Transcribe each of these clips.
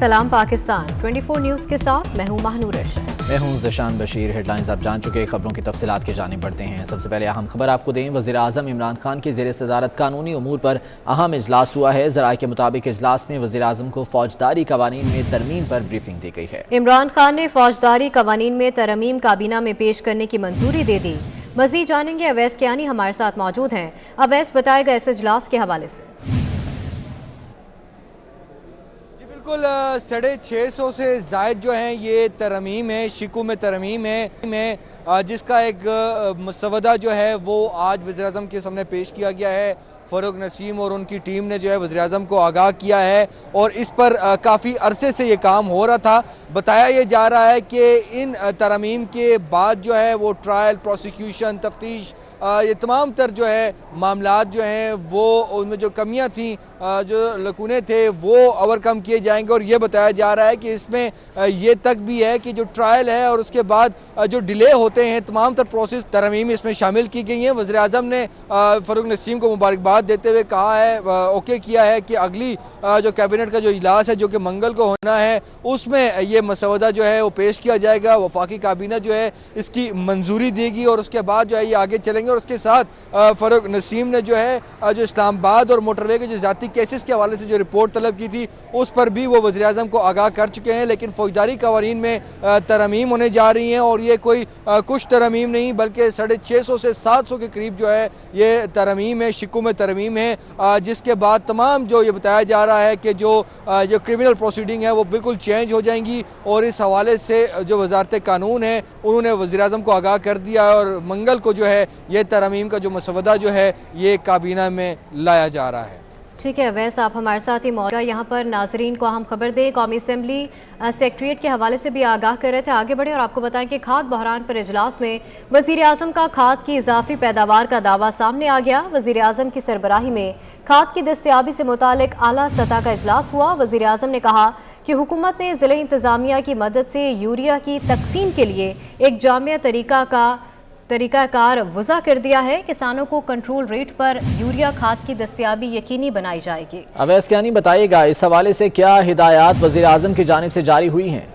सलाम पाकिस्तान 24 न्यूज़ के साथ मैं हूं महानूर अरशद। मैं हूं ज़शान बशीर। हेडलाइंस आप जान चुके, खबरों की तफसीलात की जानिब बढ़ते हैं। सबसे पहले अहम खबर आपको दें, वज़ीर-ए-आज़म इमरान खान की ज़ेर सदारत कानूनी उमूर पर अहम इजलास हुआ है। ज़राए के मुताबिक इजलास में वज़ीर-ए-आज़म को फौजदारी कवानीन में तरमीम पर ब्रीफिंग दी गई है। इमरान खान ने फौजदारी कवानीन में तरमीम काबीना में पेश करने की मंजूरी दे दी। मज़ीद जानेंगे, अवैस कियानी हमारे साथ मौजूद हैं। अवैस, बताएगा इस इजलास के हवाले से। बिल्कुल 650 से ज़ायद जो हैं ये तरमीम है, शिकू में तरमीम है, जिसका एक मसवदा जो है वो आज वज़ीर-ए-आज़म के सामने पेश किया गया है। फ़ारूक नसीम और उनकी टीम ने जो है वज़ीर-ए-आज़म को आगाह किया है और इस पर काफ़ी अरसे से ये काम हो रहा था। बताया ये जा रहा है कि इन तरमीम के बाद जो है वो ट्रायल, प्रोसिक्यूशन, तफ्तीश, ये तमाम तर जो है मामलात जो हैं वो उनमें जो कमियां थी, जो लकूने थे, वो ओवरकम किए जाएंगे। और ये बताया जा रहा है कि इसमें ये तक भी है कि जो ट्रायल है और उसके बाद जो डिले होते हैं, तमाम तर प्रोसेस तरमीम इसमें शामिल की गई हैं। वज़ीर-ए-आज़म ने फ़ारूक नसीम को मुबारकबाद देते हुए कहा है, ओके किया है कि अगली जो कैबिनेट का जो इजलास है जो कि मंगल को होना है, उसमें ये मसवदा जो है वो पेश किया जाएगा। वफाकी काबीना जो है इसकी मंजूरी देगी और उसके बाद जो है ये आगे चलेंगे। और उसके साथ फ़ारूक नसीम ने जो है जो इस्लामाबाद और मोटरवे के जो ज़ाती केसेस के हवाले से जो रिपोर्ट तलब की थी, उस पर भी वो वज़ीर-ए-आज़म को आगाह कर चुके हैं। लेकिन फौजदारी कवानीन में तरमीम होने जा रही हैं और ये कोई कुछ तरमीम नहीं बल्कि 650 से 700 के करीब जो है ये तरमीम है, शिकू में तरमीम है, जिसके बाद तमाम जो ये बताया जा रहा है कि जो क्रिमिनल प्रोसीडिंग है वो बिल्कुल चेंज हो जाएंगी। और इस हवाले से जो वज़ारत कानून है उन्होंने वज़ीर-ए-आज़म को आगाह कर दिया है और मंगल को जो है ये तरमीम का जो मसवदा जो है ये काबीना में लाया जा रहा है। ठीक है वैसे आप हमारे साथ ही मौजूद। यहाँ पर नाजरीन को हम खबर दें, कौमी असम्बली सेक्रेटरीट के हवाले से भी आगाह कर रहे थे। आगे बढ़े और आपको बताएं कि खाद बहरान पर इजलास में वज़ीर-ए-आज़म का खाद की इजाफी पैदावार का दावा सामने आ गया। वज़ीर-ए-आज़म की सरबराही में खाद की दस्तयाबी से मुतालिक आला सतह का इजलास हुआ। वज़ीर-ए-आज़म ने कहा कि हुकूमत ने ज़िले इंतज़ामिया की मदद से यूरिया की तकसीम के लिए एक जामिया तरीक़ाकार वज़ा कर दिया है। किसानों को कंट्रोल रेट पर यूरिया खाद की दस्तयाबी यकीनी बनाई जाएगी। अवैस कियानी बताइएगा, इस हवाले से क्या हिदायत वज़ीर-ए-आज़म की जानिब से जारी हुई हैं?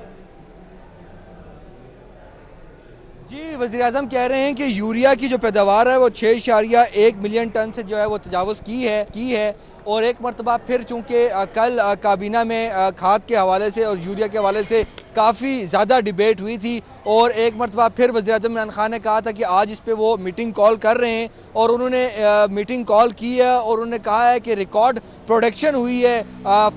जी, वज़ीर-ए-आज़म कह रहे हैं कि यूरिया की जो पैदावार है वो 6.1 मिलियन टन से जो है वो तजावुज़ की है। और एक मरतबा फिर चूँकि कल काबीना में खाद के हवाले से और यूरिया के हवाले से काफ़ी ज़्यादा डिबेट हुई थी और एक मरतबा फिर वज़ीर-ए-आज़म इमरान खान ने कहा था कि आज इस पे वो मीटिंग कॉल कर रहे हैं और उन्होंने मीटिंग कॉल की है और उन्होंने कहा है कि रिकॉर्ड प्रोडक्शन हुई है,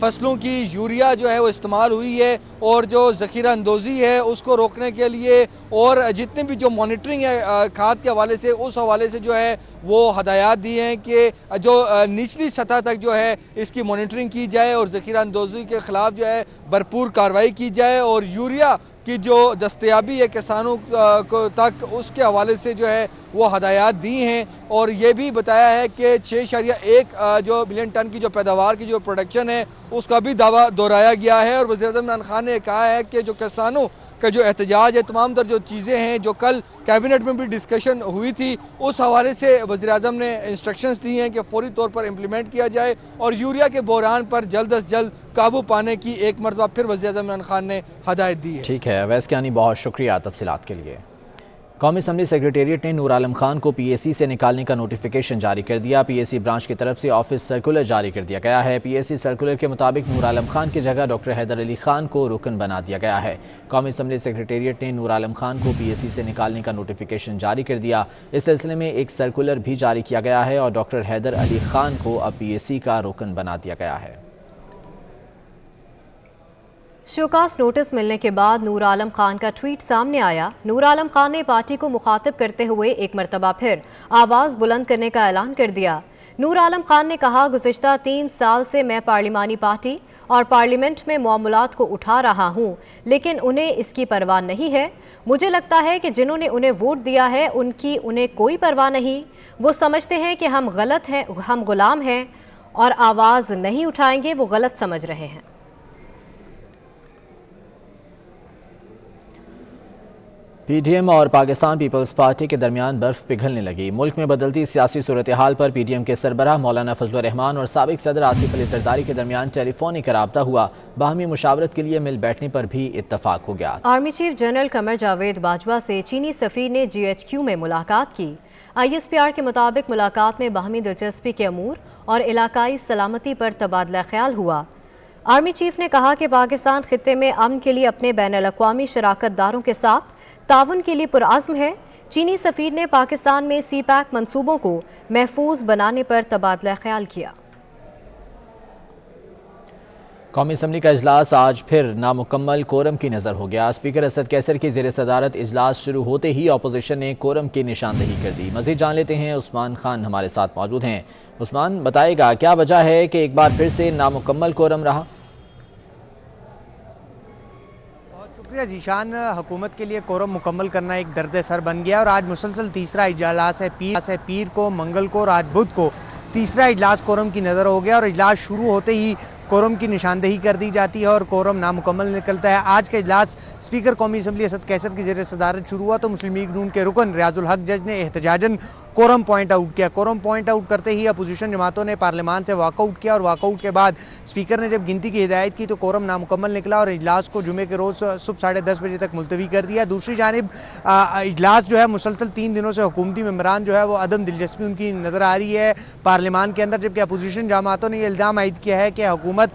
फसलों की यूरिया जो है वो इस्तेमाल हुई है और जो ज़ख़ीरा अंदोज़ी है उसको रोकने के लिए और जितने भी जो मॉनिटरिंग है खाद के हवाले से, उस हवाले से जो है वो हदायत दी हैं कि जो निचली सतह तक जो है इसकी मॉनिटरिंग की जाए और ज़ख़ीरा अंदोज़ी के ख़िलाफ़ जो है भरपूर कार्रवाई की जाए और यूरिया की जो दस्तयाबी है किसानों को तक, उसके हवाले से जो है वो हदायत दी हैं। और ये भी बताया है कि 6.1 जो मिलियन टन की जो पैदावार की जो प्रोडक्शन है उसका भी दावा दोहराया गया है। और वज़ीर-ए-आज़म इमरान खान ने कहा है कि जो किसानों का जो एहतजाज है, तमाम तर जो चीज़ें हैं जो कल कैबिनेट में भी डिस्कशन हुई थी, उस हवाले से वज़ीर-ए-आज़म ने इंस्ट्रक्शंस दी हैं कि फौरी तौर पर इम्प्लीमेंट किया जाए और यूरिया के बहरान पर जल्द अज जल्द काबू पाने की एक मरतबा फिर वज़ीर-ए-आज़म इमरान खान ने हदायत दी है। ठीक है अवैस कियानी, बहुत शुक्रिया तफसीलात के लिए। कौमी असम्बली सेक्रेटेरिएट ने नूर आलम खान को पीएसी से निकालने का नोटिफिकेशन जारी कर दिया। पीएसी ब्रांच की तरफ से ऑफिस सर्कुलर जारी कर दिया गया है। पीएसी सर्कुलर के मुताबिक नूर आलम खान की जगह डॉक्टर हैदर अली खान को रुकन बना दिया गया है। कौमी असम्बली सेक्रेटेरिएट ने नूर आलम खान को पीएसी से निकालने का नोटिफिकेशन जारी कर दिया। इस सिलसिले में एक सर्कुलर भी जारी किया गया है और डॉक्टर हैदर अली खान को अब पीएसी का रुकन बना दिया गया है। शोकास नोटिस मिलने के बाद नूर आलम खान का ट्वीट सामने आया। नूर आलम खान ने पार्टी को मुखातिब करते हुए एक मरतबा फिर आवाज़ बुलंद करने का ऐलान कर दिया। नूर आलम खान ने कहा, गुज़िश्ता 3 साल से मैं पार्लिमानी पार्टी और पार्लियामेंट में मामलात को उठा रहा हूँ, लेकिन उन्हें इसकी परवाह नहीं है। मुझे लगता है कि जिन्होंने उन्हें वोट दिया है उनकी उन्हें कोई परवाह नहीं। वो समझते हैं कि हम गलत हैं, हम गुलाम हैं और आवाज़ नहीं उठाएंगे। वो गलत समझ रहे हैं। پی ڈی ایم اور پاکستان پیپلز پارٹی کے درمیان برف پگھلنے لگی۔ ملک میں بدلتی سیاسی صورتحال پر پی ڈی ایم کے سربراہ مولانا فضل الرحمان اور سابق صدر آصف علی زرداری کے درمیان ٹیلی فونک رابطہ ہوا۔ باہمی مشاورت کے لیے مل بیٹھنے پر بھی اتفاق ہو گیا۔ Army chief general Qamar Javed Bajwa سے چینی سفیر نے جی ایچ کیو میں ملاقات کی۔ آئی ایس پی آر کے مطابق ملاقات میں باہمی دلچسپی کے امور اور علاقائی سلامتی پر تبادلہ خیال ہوا۔ آرمی چیف نے کہا کہ پاکستان خطے میں امن کے لیے اپنے بین الاقوامی شراکت داروں کے ساتھ تعاون کے لیے پرعزم ہے۔ چینی سفیر نے پاکستان میں سی پیک منصوبوں کو محفوظ بنانے پر تبادلہ خیال کیا۔ قومی اسمبلی کا اجلاس آج پھر نامکمل کورم کی نظر ہو گیا۔ اسپیکر اسد کیسر کی زیر صدارت اجلاس شروع ہوتے ہی اپوزیشن نے کورم کی نشاندہی کر دی۔ مزید جان لیتے ہیں، عثمان خان ہمارے ساتھ موجود ہیں۔ عثمان، بتائے گا کیا وجہ ہے کہ ایک بار پھر سے نامکمل کورم رہا؟ شکریہ ذیشان، حکومت کے لیے کورم مکمل کرنا ایک درد سر بن گیا اور آج مسلسل تیسرا اجلاس ہے۔ پیر کو، منگل کو اور آج بدھ کو تیسرا اجلاس کورم کی نظر ہو گیا اور اجلاس شروع ہوتے ہی کورم کی نشاندہی کر دی جاتی ہے اور کورم نامکمل نکلتا ہے۔ آج کا اجلاس اسپیکر قومی اسمبلی اسد کیسر کی زیر صدارت شروع ہوا تو مسلم لیگ نون کے رکن ریاض الحق جج نے احتجاجاً کورم پوائنٹ آؤٹ کیا۔ کورم پوائنٹ آؤٹ کرتے ہی اپوزیشن جماعتوں نے پارلیمان سے واک آؤٹ کیا اور واک آؤٹ کے بعد اسپیکر نے جب گنتی کی ہدایت کی تو کورم نامکمل نکلا اور اجلاس کو جمعے کے روز صبح 10:30 بجے تک ملتوی کر دیا۔ دوسری جانب اجلاس جو ہے مسلسل 3 دنوں سے حکومتی ممبران جو ہے وہ عدم دلچسپی ان کی نظر آ رہی ہے پارلیمان کے اندر، جبکہ اپوزیشن جماعتوں نے یہ الزام عائد کیا ہے کہ حکومت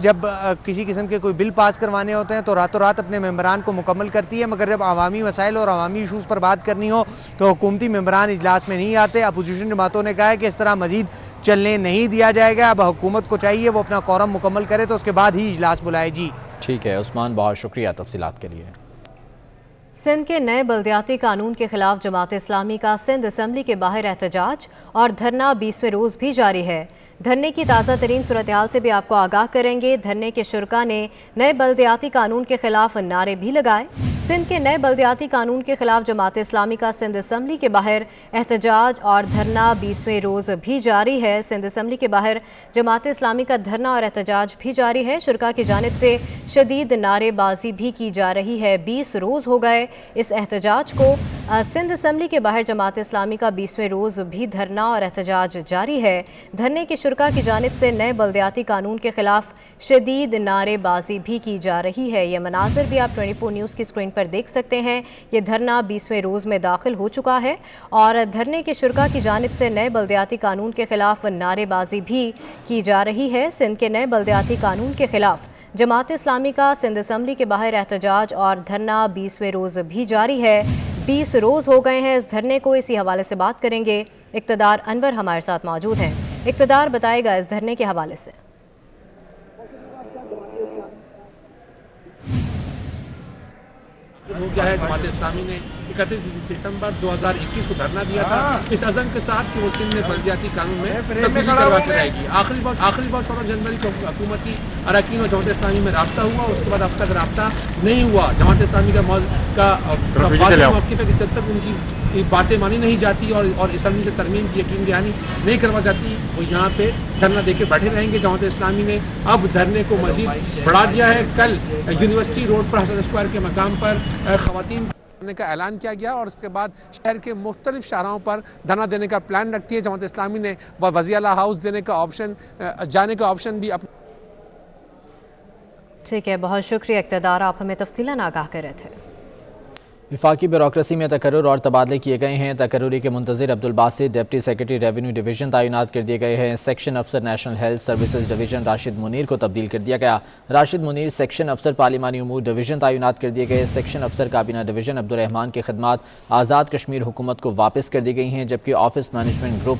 جب کسی قسم کے کوئی بل پاس کروانے ہوتے ہیں تو راتوں رات اپنے ممبران کو مکمل کرتی ہے، مگر جب عوامی مسائل اور عوامی ایشوز پر بات کرنی ہو تو حکومتی ممبران اجلاس میں نہیں آتے۔ اپوزیشن جماعتوں نے کہا ہے کہ اس طرح مزید چلنے نہیں دیا جائے گا، اب حکومت کو چاہیے وہ اپنا کورم مکمل کرے تو اس کے بعد ہی اجلاس بلائے۔ جی ٹھیک ہے عثمان، بہت شکریہ تفصیلات کے لیے۔ سندھ کے نئے بلدیاتی قانون کے خلاف جماعت اسلامی کا سندھ اسمبلی کے باہر احتجاج اور دھرنا 20ویں روز بھی جاری ہے۔ دھرنے کی تازہ ترین صورتحال سے بھی آپ کو آگاہ کریں گے۔ دھرنے کے شرکاء نے نئے بلدیاتی قانون کے خلاف نعرے بھی لگائے۔ سندھ کے نئے بلدیاتی قانون کے خلاف جماعت اسلامی کا سندھ اسمبلی کے باہر احتجاج اور دھرنا 20ویں روز بھی جاری ہے۔ سندھ اسمبلی کے باہر جماعت اسلامی کا دھرنا اور احتجاج بھی جاری ہے۔ شرکاء کی جانب سے شدید نعرے بازی بھی کی جا رہی ہے۔ 20 روز ہو گئے اس احتجاج کو۔ سندھ اسمبلی کے باہر جماعت اسلامی کا 20ویں روز بھی دھرنا اور احتجاج جاری ہے۔ دھرنے کے شرکاء کی جانب سے نئے بلدیاتی قانون کے خلاف شدید نعرے بازی بھی کی جا رہی ہے۔ یہ مناظر بھی آپ 24 نیوز کی سکرین پر دیکھ سکتے ہیں۔ یہ دھرنا 20ویں روز میں داخل ہو چکا ہے اور دھرنے کے شرکاء کی جانب سے نئے بلدیاتی قانون کے خلاف نعرے بازی بھی کی جا رہی ہے۔ سندھ کے نئے بلدیاتی قانون کے خلاف جماعت اسلامی کا سندھ اسمبلی کے باہر احتجاج اور دھرنا 20ویں روز بھی جاری ہے۔ 20 روز ہو گئے ہیں اس دھرنے کو۔ اسی حوالے سے بات کریں گے، اقتدار انور ہمارے ساتھ موجود ہیں۔ اقتدار، بتائے گا اس دھرنے کے حوالے سے۔ ہو گیا ہے، جماعت اسلامی نے 31 دسمبر 2021 کو دھرنا دیا تھا اس عزم کے ساتھ کہ وہ سندھ میں بلدیاتی قانون میں تبدیلی کرواتی رہے گی۔ آخری بار 14 جنوری کو حکومت کی اراکین اور جماعت اسلامی میں رابطہ ہوا، اس کے بعد اب تک رابطہ نہیں ہوا۔ جماعت اسلامی کا موقف ہے کہ جب تک ان کی باتیں مانی نہیں جاتی اور اسمبلی سے ترمیم کی یقین دہانی نہیں کروا جاتی وہ یہاں پہ دھرنا دے کے بیٹھے رہیں گے۔ جماعت اسلامی نے اب دھرنے کو مزید بڑھا دیا ہے۔ کل یونیورسٹی روڈ پر حسن اسکوائر کے مقام پر خواتین کا اعلان کیا گیا اور اس کے بعد شہر کے مختلف شاہراہوں پر دھرنا دینے کا پلان رکھتی ہے۔ جماعت اسلامی نے وزیر اعلیٰ ہاؤس جانے کا آپشن بھی ٹھیک ہے، بہت شکریہ اقتدار، آپ ہمیں تفصیلاً آگاہ کر رہے تھے۔ وفاقی بیوروکریسی میں تقرر اور تبادلے کیے گئے ہیں۔ تقرری کے منتظر Abdul Basit deputy secretary revenue division تعینات کر دیے گئے ہیں۔ سیکشن افسر national health services division Rashid Munir کو تبدیل کر دیا گیا۔ راشد منیر سیکشن افسر پارلیمانی امور ڈویژن تعینات کر دیے گئے۔ سیکشن افسر کابینہ ڈویژن عبدالرحمان کی خدمات آزاد کشمیر حکومت کو واپس کر دی گئی ہیں، جبکہ آفس مینجمنٹ گروپ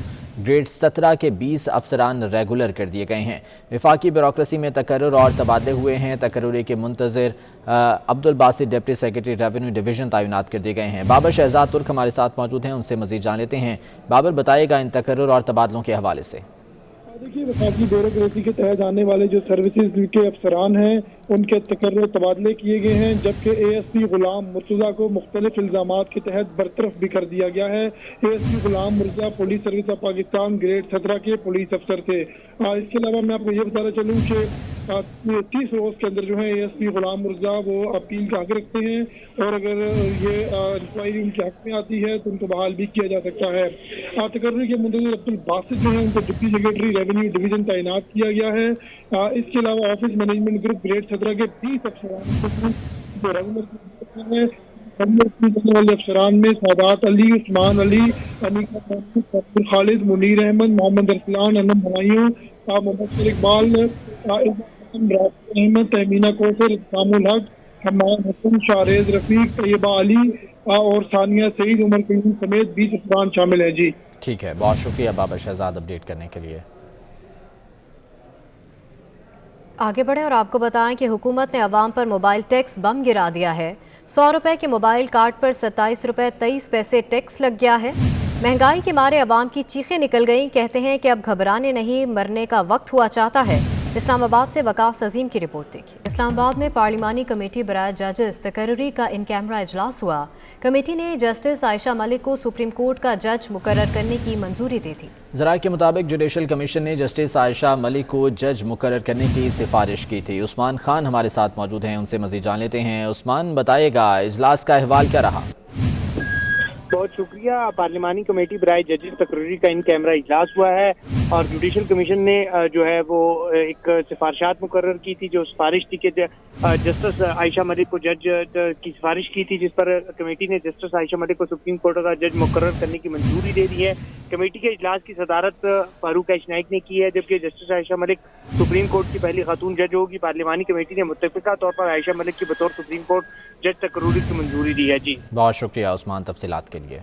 گریڈ 17 کے 20 افسران ریگولر کر دیے گئے ہیں۔ وفاقی بیوروکریسی میں تقرر اور تبادلے ہوئے ہیں۔ تقرری کے منتظر Abdul Basit deputy secretary revenue division تعینات کر دیے گئے ہیں۔ بابر شہزاد ترک ہمارے ساتھ موجود ہیں، ان سے مزید جان لیتے ہیں۔ بابر، بتائے گا ان تقرر اور تبادلوں کے حوالے سے۔ دیکھیے، وفاقی بیوروکریسی کے تحت آنے والے جو سروسز کے افسران ہیں ان کے تقرر تبادلے کیے گئے ہیں، جبکہ اے ایس پی غلام مرتضیٰ کو مختلف الزامات کے تحت برطرف بھی کر دیا گیا ہے۔ اے S P Ghulam Murtaza police service of Pakistan grade 17 کے پولیس افسر تھے۔ اس کے علاوہ میں آپ کو یہ بتانا چلوں کہ 30 रोज के अंदर जो है ASP गुलाम मुर्तज़ा वो अपील का हक रखते हैं, और अगर ये इंक्वायरी उनके हक में आती है तो उनको बहाल भी किया जा सकता है। तकर्री के मुंतज़िर अब्दुल बासित जो है उनको डिप्टी सेक्रेटरी रेवेन्यू डिवीजन तैनात किया गया है। इसके अलावा ऑफिस मैनेजमेंट ग्रुप ग्रेड 17 के 20 अफसरान वाले अफसरान में सादात अली, उस्मान अली, अनीका खालिद, मुनीर अहमद, मोहम्मद अरसलान, अनम हुमायूं, मोहम्मद इकबाल, अहमद, तहमीना कौसर, इस्लामुल हक, हम्माद हसन, शाहरेज रफीक, तैयबा अली और सानिया सईद, उमर कयूम समेत 20 अफसरान शामिल हैं। जी ठीक है, बहुत शुक्रिया बाबर शहजाद अपडेट करने के लिए। आगे बढ़ें और आपको बताएं कि हुकूमत ने अवाम पर मोबाइल टैक्स बम गिरा दिया है। 100 रुपए के मोबाइल कार्ड पर 27 रुपए 23 पैसे टैक्स लग गया है। महंगाई के मारे अवाम की चीखें निकल गईं। कहते हैं कि अब घबराने नहीं, मरने का वक्त हुआ चाहता है। इस्लामाबाद से वकास अजीम की रिपोर्ट देखिए। इस्लामाबाद में पार्लिमानी कमेटी बराए जजेस तकर्री का इन कैमरा इजलास हुआ। कमेटी ने जस्टिस आयशा मलिक को सुप्रीम कोर्ट का जज मुकर्रर करने की मंजूरी दी थी। ज़राए के मुताबिक जुडिशल कमीशन ने जस्टिस आयशा मलिक को जज मुकर्रर करने की सिफारिश की थी। उस्मान खान हमारे साथ मौजूद हैं, उनसे मज़ीद जान लेते हैं। उस्मान, बताइएगा इजलास का अहवाल क्या रहा? बहुत शुक्रिया। पार्लिमानी कमेटी बराए जजेस तकर्री का इन कैमरा इजलास हुआ है और जुडिशल कमीशन ने जो है वो एक सिफारिशात मुकर्रर की थी। जो सिफारिश थी कि जस्टिस आयशा मलिक को जज की सिफारिश की थी, जिस पर कमेटी ने जस्टिस आयशा मलिक को सुप्रीम कोर्ट का जज मुकर्रर करने की मंजूरी दे दी है। कमेटी के इजलास की सदारत फारूक एच नाइक ने की है, जबकि justice Ayesha Malik supreme court की पहली खातून जज होगी। पार्लिमानी कमेटी ने मुत्तफ़िका तौर पर आयशा मलिक की बतौर सुप्रीम कोर्ट जज तकर्री की मंजूरी दी है। जी बहुत शुक्रिया उस्मान तफसीलात के लिए।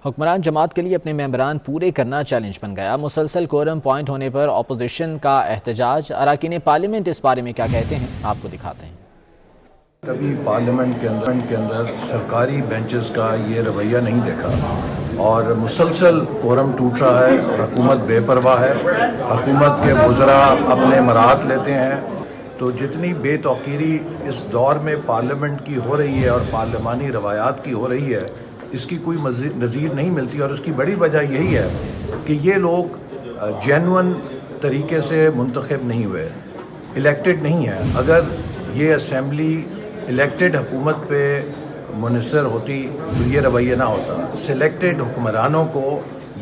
हुक्मरान जमात के लिए अपने मेंबरान पूरे करना चैलेंज बन गया। मुसलसल कोरम पॉइंट होने पर अपोजिशन का एहतजाज। अरकान पार्लियामेंट इस बारे में क्या कहते हैं, आपको दिखाते हैं। कभी पार्लियामेंट के अंदर सरकारी बेंचेस का ये रवैया नहीं देखा और मुसलसल कोरम टूट रहा है और हुकूमत बेपरवाह है। हुकूमत के वज़रा अपने मराहत लेते हैं। तो जितनी बेतौकीरी इस दौर में पार्लियामेंट की हो रही है और पार्लिमानी रवायात की हो रही है, इसकी कोई नज़ीर नहीं मिलती। और उसकी बड़ी वजह यही है कि ये लोग जेन्युइन तरीके से मुंतखब नहीं हुए, इलेक्टेड नहीं है। अगर ये असम्बली इलेक्टेड हुकूमत पे मुनसर होती तो ये रवैया ना होता। सिलेक्टेड हुक्मरानों को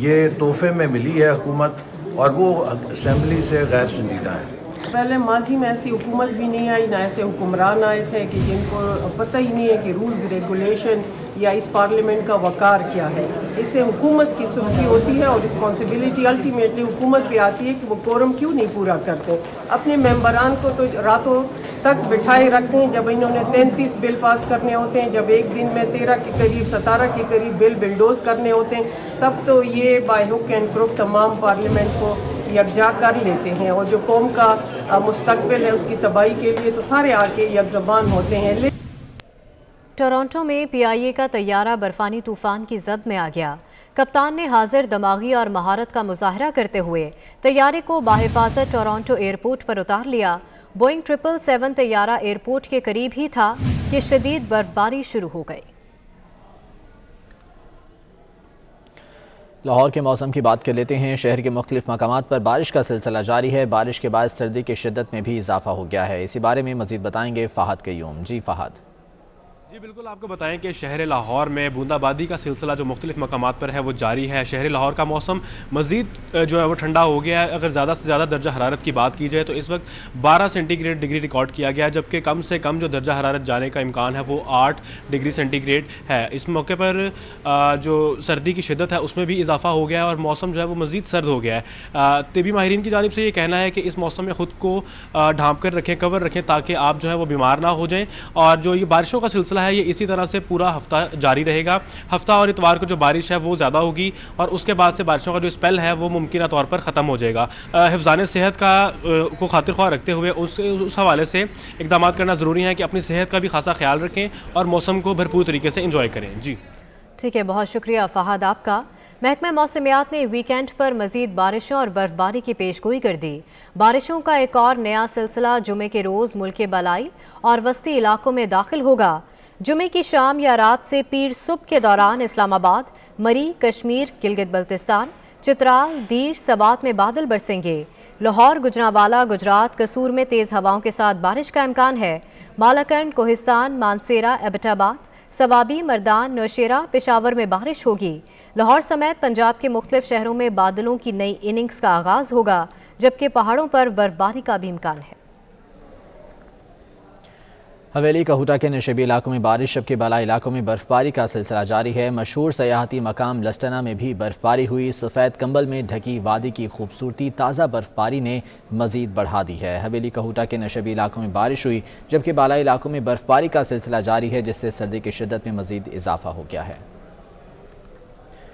ये तोहफे में मिली है हुकूमत और वो असम्बली से गैर संजीदा है। पहले माजी में ऐसी हुकूमत भी नहीं आई, ना ऐसे हुक्मरान आए थे कि जिनको पता ही नहीं है कि रूल्स रेगुलेशन या इस पार्लियामेंट का वकार क्या है। इससे हुकूमत की सुर्खी होती है और रिस्पॉन्सिबिलिटी अल्टीमेटली हुकूमत पे आती है कि वो कोरम क्यों नहीं पूरा करते। अपने मेंबरान को तो रातों तक बिठाए रखते हैं। जब इन्होंने 33 बिल पास करने होते हैं, जब एक दिन में 13 के करीब 17 के करीब बिल बिल्डोज करने होते हैं, तब तो ये बाय हुक एंड क्रुक तमाम पार्लियामेंट को यकजा कर लेते हैं। और जो कौम का मुस्तकबिल है उसकी तबाही के लिए तो सारे आके यकजबान होते हैं। टोरंटो में PIA का तैयारा बर्फानी तूफान की जद में आ गया। कप्तान ने हाजिर दमागी और महारत का मुजाहरा करते हुए तैयारे को बाहिफाजत टोरंटो एयरपोर्ट पर उतार लिया। बोइंग 777 तैयारा एयरपोर्ट के करीब ही था कि शदीद बर्फबारी शुरू हो गई। लाहौर के मौसम की बात कर लेते हैं। शहर के मुख्तलिफ मकामात पर बारिश का सिलसिला जारी है। बारिश के बाद सर्दी की शिद्दत में भी इजाफा हो गया है। इसी बारे में मजीद बताएंगे फ़हाद क़य्यूम। जी फ़हाद। जी बिल्कुल, आपको बताएं कि शहर लाहौर में बूंदाबांदी का सिलसिला जो मुख्तलिफ मकामात पर है वो जारी है। शहर लाहौर का मौसम मज़ीद जो है वो ठंडा हो गया है। अगर ज़्यादा से ज़्यादा दर्जा हरारत की बात की जाए तो इस वक्त 12 सेंटीग्रेड डिग्री रिकॉर्ड किया गया है, जबकि कम से कम जो दर्जा हरारत जाने का इम्कान है वो 8 डिग्री सेंटीग्रेड है। इस मौके पर जो सर्दी की शिद्दत है उसमें भी इजाफा हो गया है और मौसम जो है वो मज़ीद सर्द हो गया है। तिबी माहिरीन की जानिब से ये कहना है कि इस मौसम में ख़ुद को ढाँप कर रखें, कवर रखें, ताकि आप जो है वो बीमार ना हो जाएँ। और जो ये बारिशों का सिलसिला है ये इसी तरह से पूरा हफ्ता जारी रहेगा। हफ्ता और इतवार को जो बारिश है वो ज़्यादा होगी और उसके बाद से बारिशों का जो स्पेल है वो मुमकिन तौर पर ख़त्म हो जाएगा। हिफ्ज़ान सेहत को खातिर ख्वाह रखते हुए उस हवाले से इक़दाम करना ज़रूरी है कि अपनी सेहत का भी खासा ख्याल रखें और मौसम को भरपूर तरीके से इंजॉय करें। जी ठीक है, बहुत शुक्रिया फ़हाद आपका। महकमा मौसमियात ने वीकेंड पर मज़ीद बारिशों और बर्फबारी की पेशगोई कर दी। बारिशों का एक और नया सिलसिला जुमे के रोज़ मुल्क के बलाई और वस्ती इलाकों में दाखिल होगा। जुमे की शाम या रात से पीर सुबह के दौरान इस्लामाबाद, मरी, कश्मीर, गिलगित बल्तिस्तान, चित्राल, दीर, सवात में बादल बरसेंगे। लाहौर, गुजरांवाला, गुजरात, कसूर में तेज़ हवाओं के साथ बारिश का इम्कान है। मालाकंड, कोहिस्तान, मानसेरा, एबटाबाद, सवाबी, मर्दान, नौशेरा, पेशावर में बारिश होगी। लाहौर समेत पंजाब के मुख्तलिफ शहरों में बादलों की नई इनिंग्स का आगाज़ होगा, जबकि पहाड़ों पर बर्फबारी का भी इम्कान है। हवेली कहूटा के नशेबी इलाकों में बारिश, जबकि बाला इलाकों में बर्फबारी का सिलसिला जारी है। मशहूर सयाहती मकाम लस्टना में भी बर्फबारी हुई। सफ़ेद कंबल में ढकी वादी की खूबसूरती ताज़ा बर्फबारी ने मज़ीद बढ़ा दी है। हवेली कहूटा के नशेबी इलाकों में बारिश हुई, जबकि बाला इलाकों में बर्फबारी का सिलसिला जारी है, जिससे सर्दी की शिद्दत में मज़ीद इजाफा हो गया है।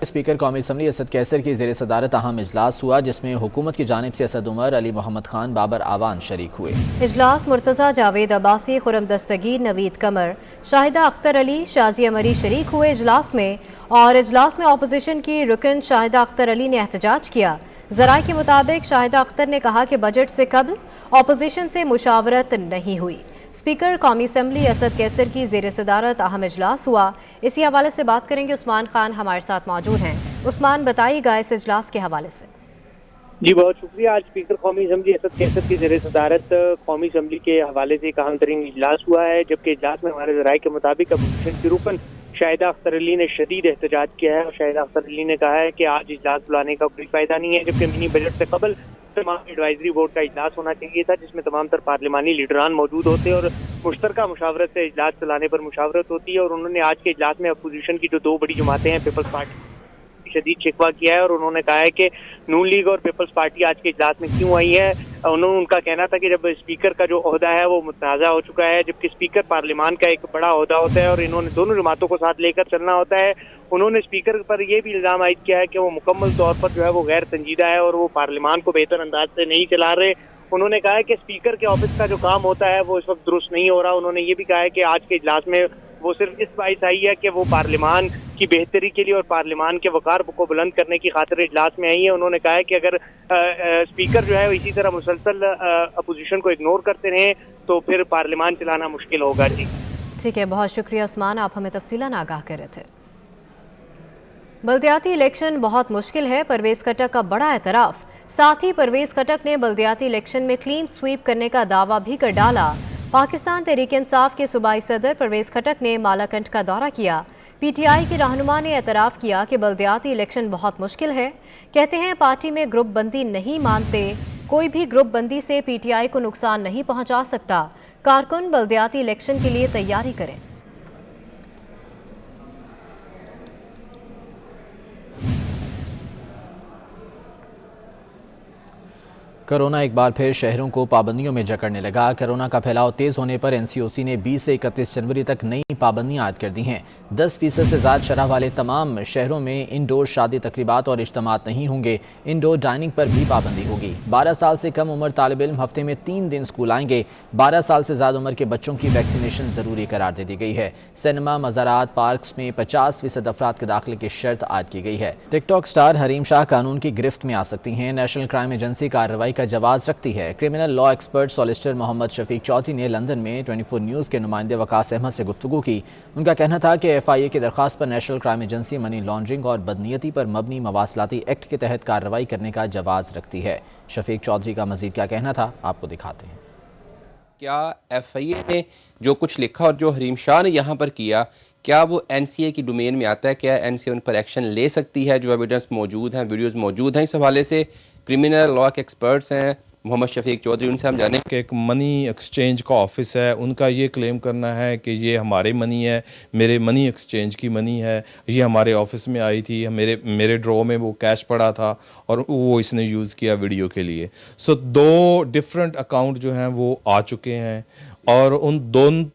स्पीकर कौमी असम्बली असद कैसर की ज़ेर सदारत अहम इजलास हुआ, जिसमें हुकूमत की जानिब से असद उमर, अली मोहम्मद खान, बाबर आवान शरीक हुए। इजलास मुर्तज़ा, जावेद अब्बासी, खुरम दस्तगीर, नवीद कमर, शाहिदा अख्तर अली, शाजी अमरी शरीक हुए इजलास में। और इजलास में अपोजिशन की रुकन शाहिदा अख्तर अली ने एहतजाज किया। ज़राए के मुताबिक शाहिदा अख्तर ने कहा कि बजट से कबल अपोजिशन से मुशावरत नहीं हुई। स्पीकर कौमी असम्बली असद कैसर की ज़ेर सदारत अहम इजलास हुआ। इसी हवाले से बात करेंगे, उस्मान खान हमारे साथ मौजूद हैं। उस्मान, बताइएगा इस इजलास के हवाले से। जी बहुत शुक्रिया। आज स्पीकर कौमी असम्बली असद कैसर की ज़ेर सदारत कौमी असम्बली के हवाले से एक अहम तरीन इजलास हुआ है, जबकि इजलास में हमारे ज़राए के मुताबिक अपोजिशन की रुकन शाहिदा अख्तर अली ने शदीद एहतजाज किया है। और शाहिदा अख्तर अली ने कहा है कि आज इजलास बुलाने का कोई फ़ायदा नहीं है, जबकि मिनी बजट से कबल तमाम एडवाइजरी बोर्ड का इजलास होना चाहिए था, जिसमें तमाम तर पार्लिमानी लीडरान मौजूद होते और मुश्तरका मुशावरत से इजलास चलाने पर मुशावरत होती है। और उन्होंने आज के इजलास में अपोजिशन की जो दो बड़ी जमातें हैं, पीपल्स पार्टी शदीद शिकवा किया है। और उन्होंने कहा है कि नून लीग और पीपल्स पार्टी आज के इजलास में क्यों आई है। उनका कहना था कि जब स्पीकर का जो ओहदा है वो मुतनाज़ा हो चुका है, जबकि स्पीकर पार्लियामान का एक बड़ा ओहदा होता है और इन्होंने दोनों जमातों को साथ लेकर चलना होता है। उन्होंने स्पीकर पर यह भी इल्ज़ाम आयद किया है कि वो मुकम्मल तौर पर जो है वो गैर संजीदा है और वो पार्लियामान को बेहतर अंदाज से नहीं चला रहे। उन्होंने कहा है कि स्पीकर के ऑफिस का जो काम होता है वो इस वक्त दुरुस्त नहीं हो रहा। उन्होंने ये भी कहा है कि आज के इजलास में वो सिर्फ इस बात आई है कि वो पार्लियामान की बेहतरी के लिए और पार्लियामान के वकार को बुलंद करने की खातिर इजलास में आई है। उन्होंने कहा है कि अगर स्पीकर जो है इसी तरह मुसलसल अपोजिशन को इग्नोर करते रहे तो फिर पार्लियामान चलाना मुश्किल होगा। जी ठीक है, बहुत शुक्रिया उस्मान, आप हमें तफसीलन आगाह कर रहे थे। बल्दियाती इलेक्शन बहुत मुश्किल है, परवेज़ खट्टक का बड़ा एतराफ़। साथ ही परवेज़ खट्टक ने बल्दियाती इलेक्शन में क्लीन स्वीप करने का दावा भी कर डाला। पाकिस्तान तहरीक इंसाफ के सूबाई सदर परवेज़ खट्टक ने मालाकंड का दौरा किया। पीटीआई के रहनुमा ने एतराफ़ किया कि बल्दियाती इलेक्शन बहुत मुश्किल है। कहते हैं पार्टी में ग्रुप बंदी नहीं मानते, कोई भी ग्रुप बंदी से पीटीआई को नुकसान नहीं पहुंचा सकता। कारकुन बल्दियाती इलेक्शन के लिए तैयारी करें। कोरोना एक बार फिर शहरों को पाबंदियों में जकड़ने लगा। कोरोना का फैलाव तेज़ होने पर एनसीओसी ने 20 से 31 जनवरी तक नई पाबंदियां आयद कर दी हैं। 10% से ज़्यादा शरह वाले तमाम शहरों में इंडोर शादी तकरीबात और इज्तिमात नहीं होंगे। इंडोर डाइनिंग पर भी पाबंदी होगी। 12 साल से कम उम्र तालिब इल्म हफ्ते में 3 दिन स्कूल आएंगे। 12 साल से ज़्यादा उम्र के बच्चों की वैक्सीनेशन ज़रूरी करार दे दी गई है। सिनेमा, मज़ारात, पार्क्स में 50% अफराद के दाखिले की शर्त आयद की गई है। टिकटॉक स्टार हरीम शाह कानून की गिरफ्त में आ सकती हैं। नेशनल क्राइम एजेंसी कार्रवाई का जवाब रखती है। Criminal law expert solicitor Mohammad Shafiq Chaudhry ने लंदन में 24 न्यूज़ के नुमाइंदे वकास अहमद से गुफ्तगू की। उनका कहना था कि FIA की दरख्वास्त पर national crime agency money laundering और बदनीयती पर मबनी मवासलाती एक्ट के तहत कार्रवाई करने का जवाज़ रखती है। शफीक चौधरी का मजीद क्या कहना था, आपको दिखाते हैं। क्या FIA ने जो कुछ लिखा और जो हरीम शाह ने यहाँ पर किया, क्या वो NCA की डोमेन में आता है? क्या NCA उन पर एक्शन ले सकती है? जो एविडेंस मौजूद हैं, वीडियोस मौजूद हैं, इस हवाले से क्रिमिनल लॉ के एक्सपर्ट्स हैं मोहम्मद शफीक चौधरी, उनसे हम जाने कि एक मनी एक्सचेंज का ऑफिस है, उनका ये क्लेम करना है कि ये हमारे मनी है, मेरे मनी एक्सचेंज की मनी है, ये हमारे ऑफिस में आई थी, मेरे ड्रॉ में वो कैश पड़ा था और वो इसने यूज़ किया वीडियो के लिए। सो 2 डिफरेंट अकाउंट जो हैं वो आ चुके हैं और उन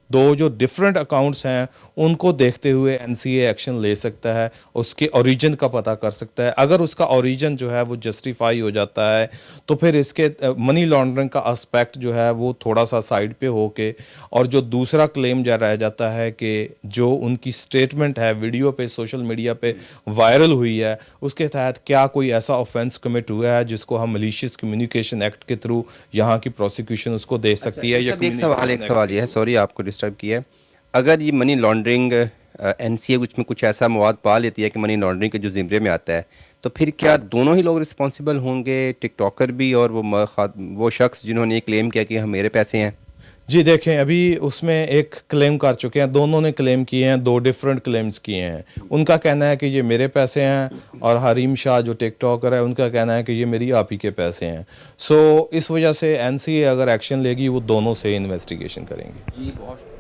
दो जो डिफरेंट अकाउंट्स हैं उनको देखते हुए NCA एक्शन ले सकता है, उसके ओरिजिन का पता कर सकता है। अगर उसका ओरिजिन जो है वो जस्टिफाई हो जाता है तो फिर इसके मनी लॉन्ड्रिंग का एस्पेक्ट जो है वो थोड़ा सा साइड पे होके, और जो दूसरा क्लेम जो रह जाता है कि जो उनकी स्टेटमेंट है वीडियो पे सोशल मीडिया पे वायरल हुई है, उसके तहत क्या कोई ऐसा ऑफेंस कमिट हुआ है जिसको हम मलिशियस कम्युनिकेशन एक्ट के थ्रू यहाँ की प्रोसिक्यूशन उसको दे सकती है। एक सवाल ये है, सॉरी आपको डिस्टर्ब किया, अगर ये मनी लॉन्ड्रिंग NCA में कुछ ऐसा मवाद पा लेती है कि मनी लॉन्ड्रिंग के जो ज़िम्मे में आता है, تو پھر کیا دونوں ہی لوگ رسپانسبل ہوں گے، ٹک ٹاکر بھی اور وہ شخص جنہوں نے یہ کلیم کیا کہ ہم میرے پیسے ہیں؟ جی دیکھیں، ابھی اس میں ایک کلیم کر چکے ہیں، دونوں نے کلیم کیے ہیں، 2 ڈیفرنٹ کلیمز کیے ہیں. ان کا کہنا ہے کہ یہ میرے پیسے ہیں، اور حریم شاہ جو ٹک ٹاکر ہے ان کا کہنا ہے کہ یہ میری آپ ہی کے پیسے ہیں. سو اس وجہ سے NCA اگر ایکشن لے گی وہ دونوں سے انویسٹیگیشن کریں گی. جی بہت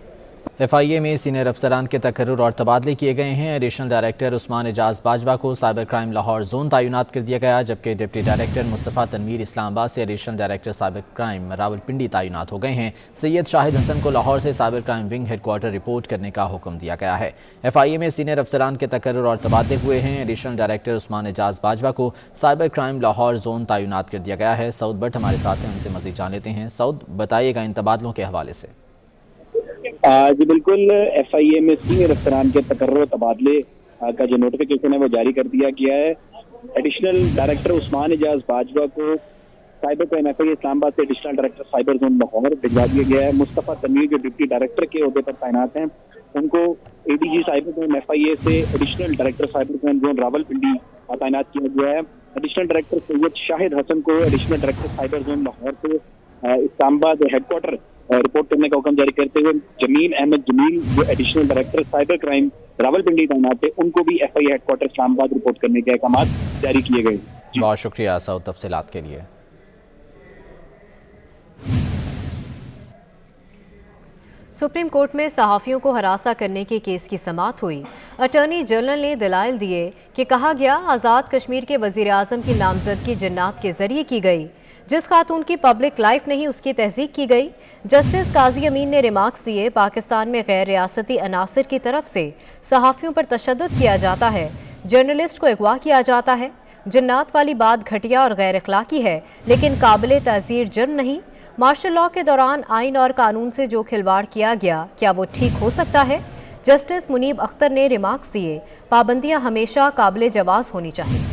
FIA میں سینئر افسران کے تقرر اور تبادلے کیے گئے ہیں. ایڈیشنل ڈائریکٹر عثمان اعجاز باجوہ کو سائبر کرائم لاہور زون تعینات کر دیا گیا، جبکہ ڈپٹی ڈائریکٹر مصطفیٰ تنویر اسلام آباد سے additional director cyber crime Rawalpindi تعینات ہو گئے ہیں. سید شاہد حسن کو لاہور سے cyber crime wing headquarter report کرنے کا حکم دیا گیا ہے. FIA میں سینئر افسران کے تقرر اور تبادلے ہوئے ہیں. ایڈیشنل ڈائریکٹر عثمان اعجاز باجوہ کو سائبر کرائم لاہور زون تعینات کر دیا گیا ہے. سعود بٹ ہمارے ساتھ ہیں، ان سے مزید جان لیتے ہیں. سعود، بتائیے گا ان تبادلوں کے حوالے سے. جی بالکل، FIA میں سینئر افسران کے تقرر و تبادلے کا جو نوٹیفیکیشن ہے وہ جاری کر دیا گیا ہے. ایڈیشنل ڈائریکٹر عثمان اعجاز باجوہ کو سائبر کرائم FIA اسلام آباد سے additional director cyber zone Lahore بھجوا دیا گیا ہے. مصطفیٰ تنویر جو ڈپٹی ڈائریکٹر کے عہدے پر تعینات ہیں، ان کو ADG سائبر کرائم FIA سے additional director cyber crime zone Rawalpindi تعینات کیا گیا ہے. ایڈیشنل ڈائریکٹر سید شاہد حسن کو additional director cyber zone Lahore سے اسلام آباد ہیڈ کوارٹر رپورٹ کرنے کا حکم جاری کرتے ہوئے جمیل احمد جمیل جو additional director cyber crime Rawalpindi تعینات ہے، ان کو بھی FIA ہیڈ کوارٹر اسلام آباد رپورٹ کرنے کے احکامات جاری کیے گئے. بہت شکریہ سعود تفصیلات کے لیے. سپریم کورٹ میں صحافیوں کو ہراساں کرنے کے کیس کی سماعت ہوئی. اٹارنی جنرل نے دلائل دیے کہ کہا گیا آزاد کشمیر کے وزیر اعظم کی نامزدگی جنات کے ذریعے کی گئی. جس خاتون کی پبلک لائف نہیں اس کی تصدیق کی گئی. جسٹس قاضی امین نے ریمارکس دیے پاکستان میں غیر ریاستی عناصر کی طرف سے صحافیوں پر تشدد کیا جاتا ہے، جرنلسٹ کو اغوا کیا جاتا ہے. جنات والی بات گھٹیا اور غیر اخلاقی ہے لیکن قابل تعزیر جرم نہیں. مارشل لاء کے دوران آئین اور قانون سے جو کھلواڑ کیا گیا کیا وہ ٹھیک ہو سکتا ہے؟ جسٹس منیب اختر نے ریمارکس دیے پابندیاں ہمیشہ قابل جواز ہونی چاہیے.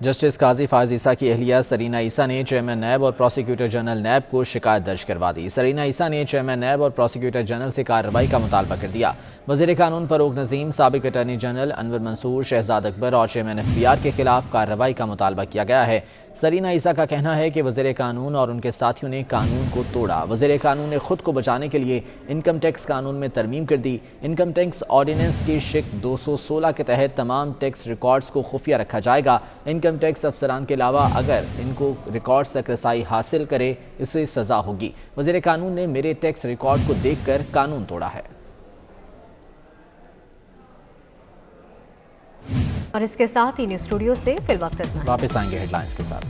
جسٹس قاضی فائز عیسیٰ کی اہلیہ سرینا عیسیٰ نے چیئرمین نیب اور پروسیکیوٹر جنرل نیب کو شکایت درج کروا دی. سرینا عیسیٰ نے چیئرمین نیب اور پروسیکیوٹر جنرل سے کارروائی کا مطالبہ کر دیا. وزیر قانون فاروق نظیم، سابق اٹارنی جنرل انور منصور، شہزاد اکبر اور چیئرمین FBR کے خلاف کارروائی کا مطالبہ کیا گیا ہے. سرینا عیسیٰ کا کہنا ہے کہ وزیر قانون اور ان کے ساتھیوں نے قانون کو توڑا. وزیر قانون نے خود کو بچانے کے لیے انکم ٹیکس قانون میں ترمیم کر دی. انکم ٹیکس آرڈیننس کی شق 216 کے تحت تمام ٹیکس ریکارڈز کو خفیہ رکھا جائے گا. انکم ٹیکس افسران کے علاوہ اگر ان کو ریکارڈز تک رسائی حاصل کرے اسے سزا ہوگی. وزیر قانون نے میرے ٹیکس ریکارڈ کو دیکھ کر قانون توڑا ہے. اور اس کے ساتھ ہی نیوز اسٹوڈیو سے فی الوقت اتنا. واپس آئیں گے ہیڈ لائنز کے ساتھ.